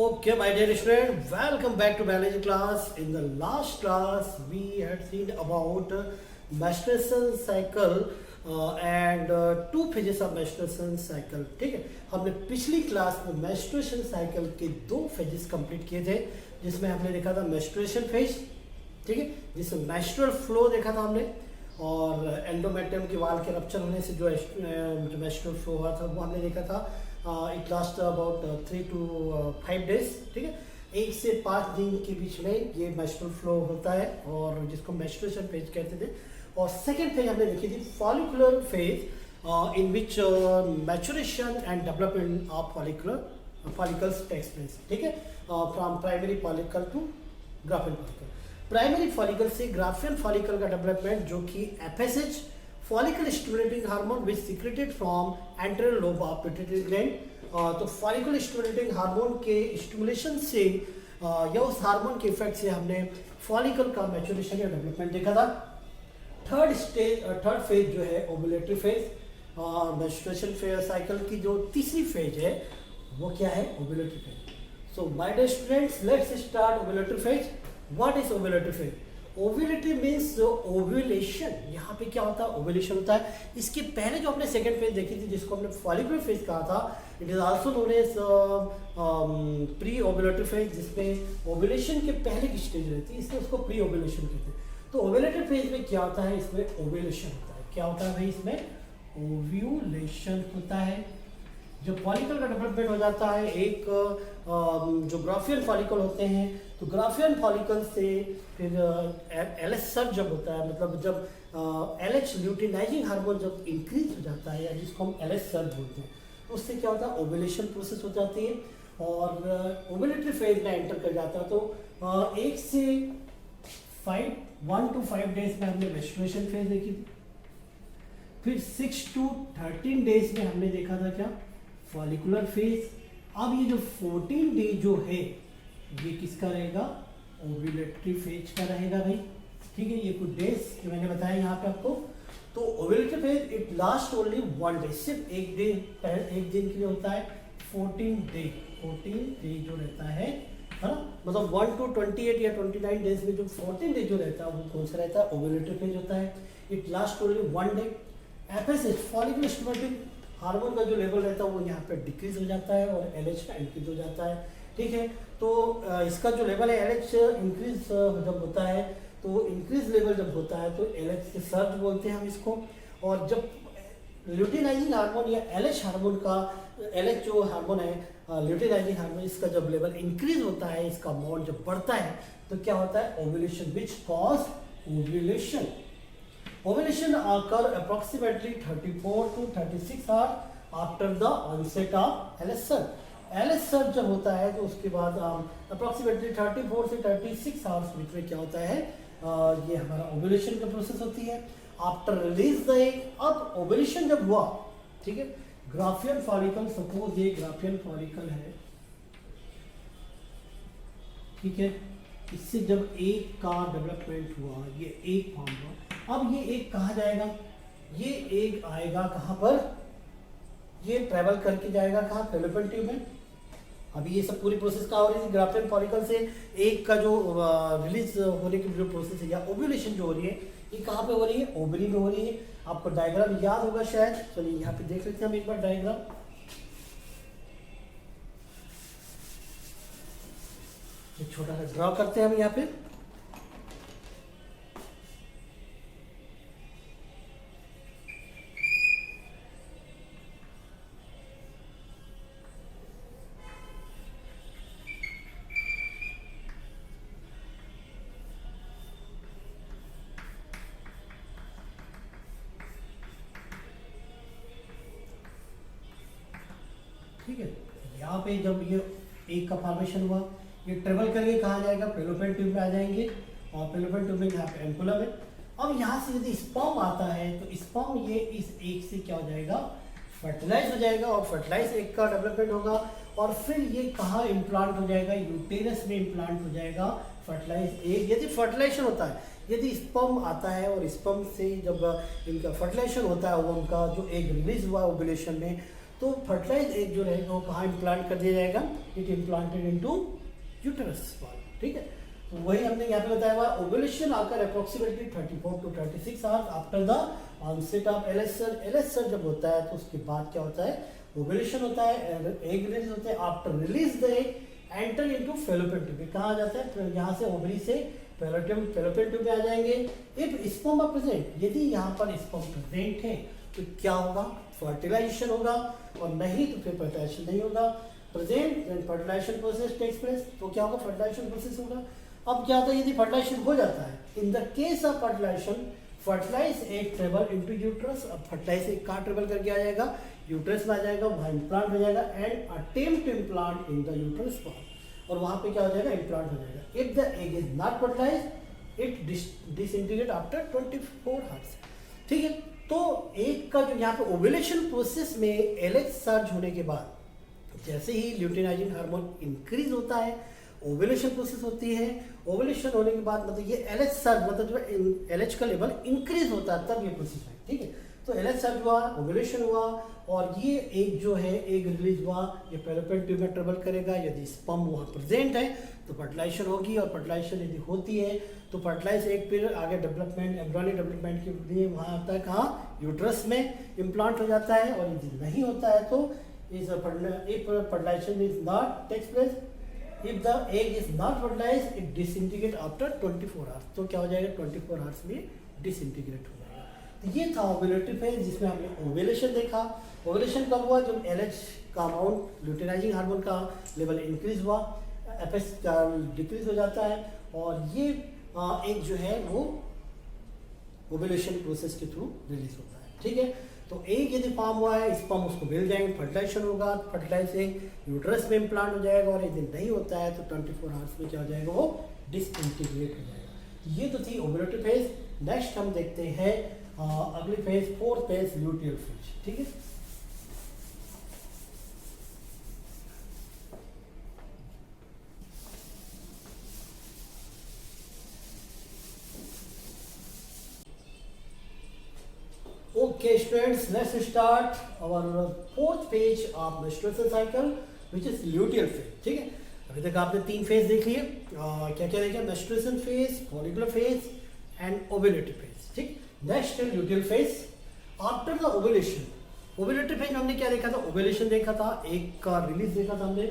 Okay, my dear student, welcome back to biology class. In the last class, we had seen about menstruation cycle and two phases of menstruation cycle. ठीक है, हमने पिछली class में menstruation cycle के दो phases complete किए थे, जिसमें हमने देखा था menstruation phase, ठीक है, जिसमें menstrual flow देखा था हमने, और एंडोमेट्रियम की वाल के रप्चर होने से जो menstrual flow हुआ था वो हमने देखा था. It last about 3 to 5 days. ठीक है, 1 से 5 दिन के बीच में ये मेंस्ट्रुअल फ्लो होता है और जिसको मेंस्ट्रुएशन फेज कहते थे. और सेकेंड फेज हमने देखी थी follicular phase in which maturation and development of follicles takes place. ठीक है, from primary follicle to Graafian follicle. Primary follicle से ग्राफियन फॉलिकल का डेवलपमेंट जो कि FSH follicle stimulating hormone which secreted from anterior lobe of pituitary gland. तो follicle stimulating hormone के stimulation से या उस हार्मोन के इफेक्ट से हमने फॉलिकल का मैच्योरेशन या डेवलपमेंट देखा था. थर्ड फेज जो है ovulatory phase. Menstruation phase cycle की जो तीसरी फेज है वो क्या है? Ovulatory phase. So my dear students, let's start ovulatory phase. What is ovulatory phase? Ovulatory means ovulation. यहाँ पे क्या होता है? ओव्यूलेशन होता है. इसके पहले जो हमने सेकंड फेज देखी थी जिसको हमने फॉलिकुलर फेज कहा था, it is also known as pre ovulatory phase, जिसमें ओव्यूलेशन के पहले की स्टेज रहती है, इसलिए उसको प्री ओव्यूलेशन कहते हैं. तो ओव्यूलेटरी फेज में क्या होता है? इसमें ओव्यूलेशन होता है. क्या होता है भाई? इसमें ओव्यूलेशन होता है. जो फॉलिकल का डेवलपमेंट हो जाता है, एक जो ग्राफियन फॉलिकल होते हैं, तो ग्राफियन फॉलिकल से फिर LH सर्ज जब होता है, मतलब जब LH ल्यूटिनाइजिंग हार्मोन जब इंक्रीज हो जाता है, या जिसको हम LH सर्ज बोलते हैं, तो उससे क्या होता है? ओव्यूलेशन प्रोसेस हो जाती है और ओव्यूलेटरी फेज में एंटर कर जाता है. तो 1 से 1 to 5 डेज में हमने मेंस्ट्रुएशन फेज देखी थी. फिर 6 to 13 डेज में हमने देखा था क्या? Follicular phase. अब ये जो 14 डे जो है ये किसका रहेगा? ओव्यूलेटरी फेज का रहेगा भाई. ठीक है, ये कुछ डेज मैंने बताया यहाँ पे आपको. तो ovulatory phase it last only 1 day, सिर्फ एक दिन के लिए होता है. 14 डे जो रहता है ना, मतलब 1 to 28 या 29 डेज में जो 14 डे जो रहता है वो कौन सा रहता है? ओव्यूलेटरी फेज होता है. It last only 1 day. FSH follicle stimulating hormone का जो लेवल रहता है वो यहाँ पे डिक्रीज हो जाता है और LH का इंक्रीज हो जाता है. ठीक है, तो इसका जो लेवल है LH इंक्रीज जब होता है, तो इंक्रीज लेवल जब होता है तो LH के सर्ज बोलते हैं हम इसको. और जब ल्यूटिनाइजिंग हार्मोन या LH हार्मोन का, LH जो हार्मोन है ल्यूटिनाइजिंग हार्मोन, इसका जब लेवल इंक्रीज होता है, इसका अमाउंट जब बढ़ता है, तो क्या होता है? Ovulation, which cause ovulation. Ovulation occur approximately 34 to 36 hours after the onset of LH surge. LH surge जब होता है तो उसके बाद approximately 34 से 36 hours बीच में क्या होता है? ये हमारा ओव्यूलेशन का प्रोसेस होती है. After release the egg. अब ओव्यूलेशन जब हुआ, ठीक है, ग्राफियन फॉलिकल, सपोज ये ग्राफियन फॉलिकल है, ठीक है, इससे जब एग का डेवलपमेंट हुआ, ये एग फॉर्म हुआ. अब ये एग कहाँ जाएगा? ये एग आएगा कहाँ पर? ये ट्रेवल करके जाएगा कहाँ? फैलोपियन ट्यूब में. अभी ये सब पूरी प्रोसेस कहाँ हो रही है? ग्राफियन फॉलिकल से एग का जो रिलीज होने की जो प्रोसेस है या ओव्यूलेशन जो हो रही है, ये कहाँ पे हो रही है? ओवरी में हो रही है. आपको डायग्राम याद होगा शायद. चलिए यहाँ पे देख लेते हैं हम एक बार डायग्राम. छोटा सा ड्रॉ करते हैं हम यहाँ पे. ठीक है, यहाँ पे जब ये एक का फॉर्मेशन हुआ, ये ट्रेवल करके कहाँ जाएगा? फैलोपियन ट्यूब में आ जाएंगे और फैलोपियन ट्यूब में यहाँ पे एम्पुला में. अब यहाँ से यदि स्पर्म आता है तो स्पर्म ये इस एग से क्या हो जाएगा? फर्टिलाइज हो जाएगा और फर्टिलाइज एग का डेवलपमेंट होगा और फिर ये कहाँ इम्प्लांट हो जाएगा? यूटेरस में इम्प्लांट हो जाएगा फर्टिलाइज एग. यदि फर्टिलाइजेशन होता है, यदि स्पर्म आता है और स्पर्म से जब इनका फर्टिलाइजेशन होता है, वो उनका जो एग रिलीज हुआ ओव्यूलेशन में, तो फर्टिलाइज एग जो रहेगा वो कहाँ इम्प्लांट कर दिया जाएगा, it implanted into uterus wall, ठीक है। तो वही हमने यहाँ पे बताया हुआ, ओव्यूलेशन आकर approximately 34 to 36 hours after the onset of LH cell. LH cell जब होता है तो उसके बाद क्या होता है, ओव्यूलेशन होता है, एग रिलीज होते हैं। After release the egg enter into fallopian tube, कहाँ आ जाता है, तो यहाँ से ओवरी से फैलोपियन ट्यूब में आ जाएंगे। इफ स्पर्म आर प्रेजेंट, यदि यहाँ पर स्पर्म प्रेजेंट है तो क्या होगा, फर्टिलाइजेशन होगा, और नहीं तो फिर फर्टिलाइजेशन नहीं होगा। Present when fertilisation process takes place, तो क्या होगा, फर्टिलाइजेशन प्रोसेस होगा। अब क्या होता है, यदि फर्टिलाइजेशन हो जाता है, in the case of fertilisation fertilise egg travel into uterus, अब फर्टिलाइज एग कहाँ ट्रेवल करके आ जाएगा, यूट्रस में आ जाएगा, वहाँ इम्प्लांट हो जाएगा and attempt to implant in the uterus wall, और वहाँ पे क्या हो जाएगा, इम्प्लांट हो जाएगा। If the egg is not fertilise it disintegrate after 24 hours, ठीक है। तो एग का जो यहाँ पे ओव्यूलेशन प्रोसेस में एलएच सर्ज होने के बाद जैसे ही ल्यूटिनाइजिंग हार्मोन इंक्रीज होता है, ओव्यूलेशन प्रोसेस होती है, ओव्यूलेशन होने के बाद मतलब ये एलएच सर्ज मतलब जो एलएच का लेवल इंक्रीज होता है तब ये प्रोसेस है, ठीक है। तो एलएच सर्ज हुआ, ओव्यूलेशन हुआ, और ये एग जो है एग रिलीज हुआ, ये फैलोपियन ट्यूब में ट्रेवल करेगा। यदि स्पर्म वहाँ प्रेजेंट है तो फर्टिलाइजेशन होगी, और फर्टिलाइजेशन यदि होती है तो फर्टिलाइज एग फिर आगे डेवलपमेंट, एम्ब्रियोनिक डेवलपमेंट के लिए वहाँ आता है कहाँ, यूट्रस में इम्प्लांट हो जाता है। और यदि नहीं होता है तो इस fertilisation is not takes place, if the egg is not fertilise it disintegrate after 24 hours, तो क्या हो जाएगा, 24 आवर्स में डिसइंटीग्रेट हो जाएगा। तो ये था ओव्यूलेटिव फेज जिसमें हमने ओव्यूलेशन देखा। ओव्यूलेशन कब हुआ, जब एलएच का अमाउंट, ल्यूटिनाइजिंग हार्मोन का लेवल इंक्रीज हुआ, एफएस डिक्रीज हो जाता है, और ये एग जो है वो ओव्यूलेशन प्रोसेस के थ्रू रिलीज होता है, ठीक है। तो एग यदि फॉर्म हुआ है, स्पर्म उसको मिल जाएंगे, फर्टिलाइजेशन होगा, फर्टिलाइज एग यूट्रस में इम्प्लांट हो जाएगा, और यदि नहीं होता है तो 24 आवर्स में क्या हो जाएगा, वो डिसइंटीग्रेट हो जाएगा। ये तो थी ओव्यूलेटिव फेज। नेक्स्ट हम देखते हैं अगली phase, fourth phase, luteal phase, ठीक है। Okay students, let's start our fourth phase of menstruation cycle which is luteal phase, ठीक है। अभी तक आपने 3 फेज देख लिए, क्या क्या देखा, menstruation phase, follicular phase and ovulative phase, ठीक। नेक्स्ट है luteal phase। After the ovulation, ovulative phase में हमने क्या देखा था, ओव्यूलेशन देखा था, एग का रिलीज देखा था हमने।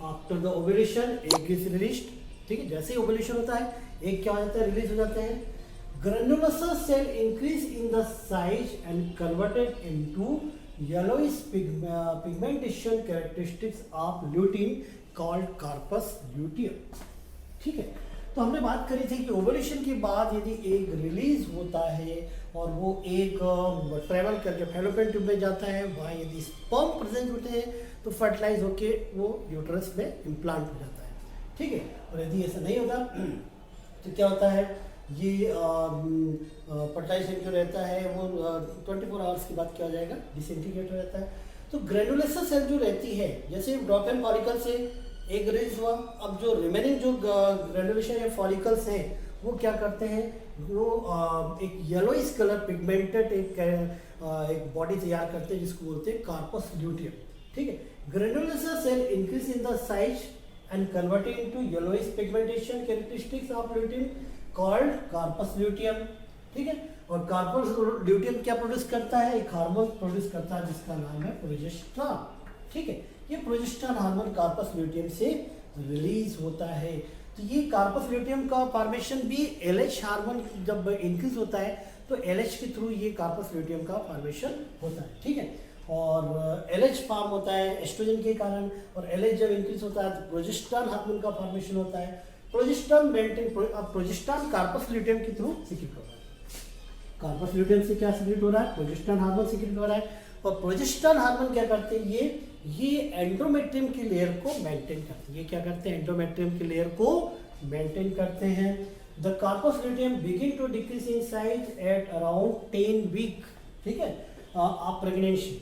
After the ovulation egg is released, ठीक है। जैसे ही ओव्यूलेशन होता है एग क्या हो जाता है, रिलीज हो जाते हैं। Granulosa cell increase in the size and converted into yellowish pigmentation characteristics of lutein called carpus luteum, ठीक है। तो हमने बात करी थी कि ओवुलेशन के बाद यदि एग रिलीज होता है और वो एग ट्रेवल करके फैलोपियन ट्यूब में जाता है, वहाँ यदि स्पर्म प्रेजेंट होते हैं तो फर्टिलाइज होके वो यूट्रस में इम्प्लांट हो जाता है, ठीक है। और यदि ऐसा नहीं होता तो क्या होता है, ये फर्टिलाइजेशन जो रहता है वो 24 आवर्स के बाद क्या हो जाएगा, डिसइंटीग्रेट हो जाता है। तो ग्रेनुलोसा सेल जो रहती है, जैसे ड्रॉप एंड फॉलिकल से एग रिलीज हुआ, अब जो रिमेनिंग जो ग्रेनुलेशन या फॉलिकल्स हैं वो क्या करते हैं, वो एक येलोइश कलर पिगमेंटेड एक बॉडी तैयार करते हैं जिसको बोलते हैं कार्पस ल्यूटियम, ठीक है। Granulosa cell increase in the size and converted into yellowish pigmentation characteristics of luteum called corpus luteum, ठीक है। और कार्पस ल्यूटियम क्या प्रोड्यूस करता है, एक हार्मोन प्रोड्यूस करता है जिसका नाम है प्रोजेस्टेरॉन, ठीक है। ये प्रोजेस्टेरॉन हार्मोन कार्पस ल्यूटियम से रिलीज होता है। तो ये कार्पस ल्यूटियम का फॉर्मेशन भी एलएच हार्मोन जब इंक्रीज होता है तो एलएच के थ्रू ये कार्पस ल्यूटियम का फॉर्मेशन होता है, ठीक है। और एलएच फॉर्म होता है एस्ट्रोजन के कारण, और एलएच जब इंक्रीज होता है तो प्रोजेस्टेरॉन हार्मोन का फॉर्मेशन होता है। प्रोजेस्टेरॉन प्रोजेस्टेरॉन कार्पस ल्यूटियम के थ्रू सीक्रेट हो रहा है। कार्पस ल्यूटियम से क्या सीक्रेट हो रहा है, प्रोजेस्टेरॉन हार्मोन सीक्रेट हो रहा है। और प्रोजेस्टेरॉन हार्मोन क्या करते हैं, ये एंडोमेट्रियम की लेयर को मेंटेन करते हैं। ये क्या करते हैं, एंडोमेट्रियम की लेयर को मेंटेन करते हैं। The corpus luteum begin to decrease in size at around 10 week, ठीक है। आप प्रेगनेंसी,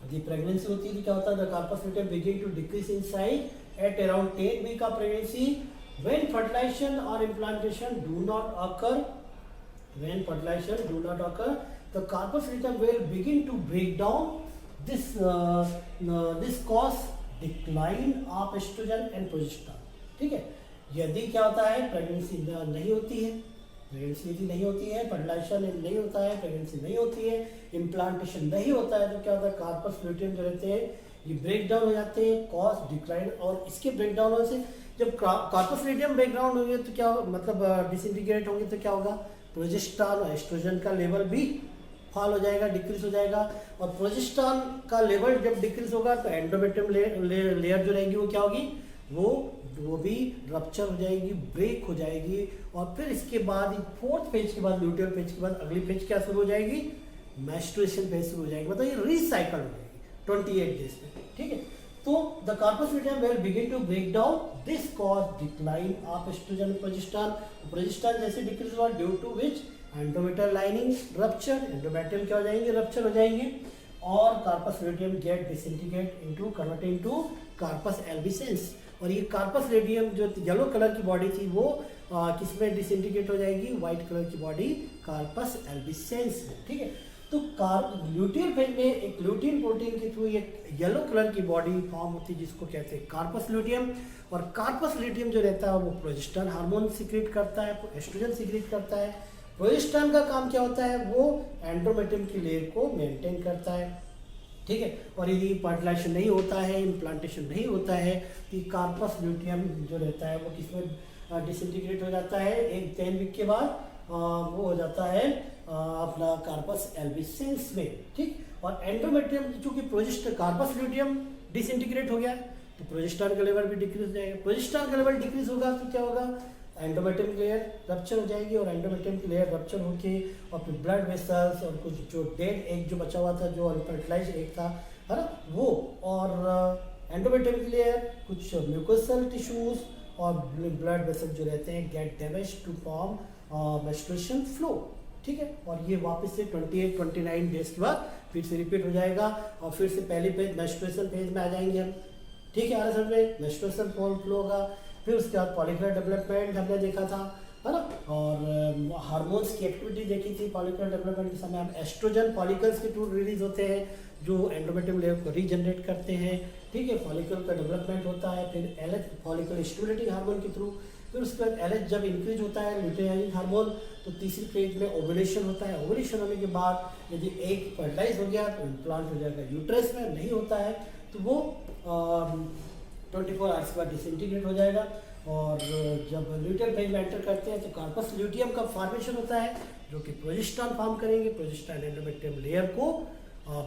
यदि प्रेगनेंसी होती है तो क्या होता है, the corpus luteum begin to decrease in size at around 10 week of pregnancy. When fertilization or implantation do not occur, the carpus luteum will begin to break down this cause decline of oestrogen and progesterone. ठीक है, यदि क्या होता है, pregnancy नहीं होती है, fertilisation नहीं होता है, प्रेगनेंसी नहीं होती है, इम्प्लांटेशन नहीं होता है, तो क्या होता है, कार्पस ल्यूटियम जो रहते हैं ये ब्रेक डाउन हो जाते हैं, कॉज डिक्लाइन। और इसके ब्रेक डाउन होने से जब कार्पस ल्यूटियम ब्रेक डाउन होंगे तो क्या मतलब डिसइंटीग्रेट होंगे तो क्या होगा, प्रोजेस्टेरॉन और एस्ट्रोजन का लेवल भी फॉल हो जाएगा, डिक्रीज हो जाएगा। और प्रोजेस्टेरॉन का लेवल जब डिक्रीज होगा तो एंडोमेट्रियम लेयर जो रहेगी वो क्या होगी, वो भी रप्चर हो जाएगी, ब्रेक हो जाएगी। और फिर इसके बाद फोर्थ फेज के बाद, ल्यूटियल फेज के बाद अगली फेज क्या शुरू हो जाएगी, मेंस्ट्रुएशन फेज शुरू हो जाएगी, मतलब ये रीसाइकल हो जाएगी 28 डेज में। ठीक है, तो the corpus luteum will begin to break down, this cause decline of estrogen progesterone. Progesterone जैसे डिक्रीज हुआ due to which endometrial lining rupture, endometrium क्या हो जाएंगे, रप्चर हो जाएंगे। और corpus luteum get disintegrate into convert into corpus albicans. और ये कार्पस ल्यूटियम जो येलो कलर की बॉडी थी वो किसमें डिसइंटीग्रेट हो जाएगी, व्हाइट कलर की बॉडी कार्पस एल्बिसेंस में। ठीक है, तो ल्यूटियल फेज में एक ल्यूटिन प्रोटीन के थ्रू एक येलो कलर की बॉडी फॉर्म होती है जिसको कहते हैं कार्पस ल्यूटियम। और कार्पस ल्यूटियम जो रहता है वो प्रोजेस्टेरॉन हार्मोन सीक्रेट करता है, एस्ट्रोजन सीक्रेट करता है। प्रोजेस्टेरॉन का काम क्या होता है, वो एंडोमेट्रियम की लेयर को मेंटेन करता है। ठीक है, और यदि फर्टिलाइजेशन नहीं होता है, इम्प्लांटेशन नहीं होता है, तो कार्पस ल्यूटियम जो रहता है वो किसमें डिसइंटीग्रेट हो जाता है, एक 10 वीक के बाद वो हो जाता है अपना कार्पस एल्बिसेंस में। ठीक, और एंडोमेट्रियम चूंकि कार्पस ल्यूटियम डिसइंटीग्रेट हो गया तो प्रोजेस्टेरॉन का लेवल भी डिक्रीज हो जाएगा। प्रोजेस्टेरॉन का लेवल डिक्रीज होगा तो क्या होगा, एंडोमेट्रियम की लेयर रप्चर हो जाएगी, और एंडोमेट्रियम की लेयर रप्चर होके और फिर ब्लड वेसल्स और कुछ जो डेड एग जो बचा हुआ था, जो अनफर्टिलाइज्ड एग था, है ना, वो और एंडोमेट्रियम की लेयर, कुछ म्यूकोसल टिश्यूज और ब्लड वेसल जो रहते हैं get damage to form menstruation flow. ठीक है, और ये वापस से 28-29 डेज के बाद फिर से रिपीट हो जाएगा और फिर से पहली फेज मेंस्ट्रुएशन फेज में आ जाएंगे हम। ठीक है, समझ में, मेंस्ट्रुएशन फ्लो होगा, फिर उसके बाद फॉलिकुलर डेवलपमेंट हमने देखा था, है ना, और हार्मोन्स की एक्टिविटी देखी थी। फॉलिकुलर डेवलपमेंट के समय हम एस्ट्रोजन फॉलिकल्स के थ्रू रिलीज होते हैं जो एंडोमेट्रियम लेयर को रीजनरेट करते हैं। ठीक है, फॉलिकल का डेवलपमेंट होता है, फिर एलएच फॉलिकल स्टिमुलेटिंग हार्मोन के थ्रू, फिर उसके बाद एलएच जब इंक्रीज होता है लुटेनाइजिंग हार्मोन, तो तीसरी फेज में ओवुलेशन होता है। ओवुलेशन होने के बाद यदि एग फर्टिलाइज हो गया तो इम्प्लांट हो जाएगा यूट्रस में, नहीं होता है तो वो 24 आवर्स के बाद डिसइंटीग्रेट हो जाएगा। और जब ल्यूटियल फेज में एंटर करते हैं तो कार्पस ल्यूटियम का फॉर्मेशन होता है जो कि प्रोजेस्टेरॉन फॉर्म करेंगे, प्रोजेस्टेरॉन एंडोमेट्रियम लेयर को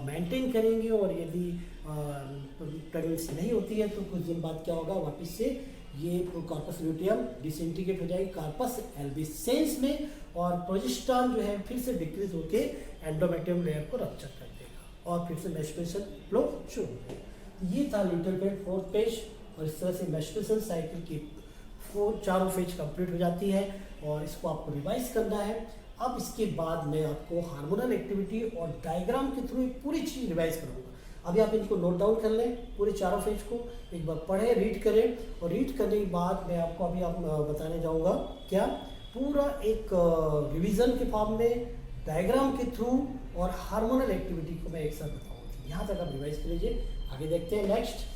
मेंटेन करेंगे। और यदि प्रेगनेंसी नहीं होती है तो कुछ दिन बाद क्या होगा, वापस से ये कार्पस ल्यूटियम डिसइंटीग्रेट हो जाएगी कार्पस एल्बिसेंस में, और प्रोजेस्टेरॉन जो है फिर से डिक्रीज होके एंडोमेट्रियम लेयर को रप्चर कर देगा और फिर से मेंस्ट्रुएशन फ्लो शुरू हो जाएगा। ये था ल्यूटियल फेज फोर्थ फेज, और इस तरह से मेंस्ट्रुएशन साइकिल की चारों फेज कंप्लीट हो जाती है और इसको आपको रिवाइज करना है। अब इसके बाद मैं आपको हार्मोनल एक्टिविटी और डायग्राम के थ्रू पूरी चीज़ रिवाइज करूँगा। अभी आप इनको नोट डाउन कर लें, पूरे चारों फेज को एक बार पढ़ें, रीड करें, और रीड करने के बाद मैं आपको अभी बताने जाऊँगा क्या, पूरा एक रिवीजन के फॉर्म में डायग्राम के थ्रू और हार्मोनल एक्टिविटी को मैं एक साथ बताऊँगा। यहाँ तक आप रिवाइज कर लीजिए, आगे देखते हैं नेक्स्ट।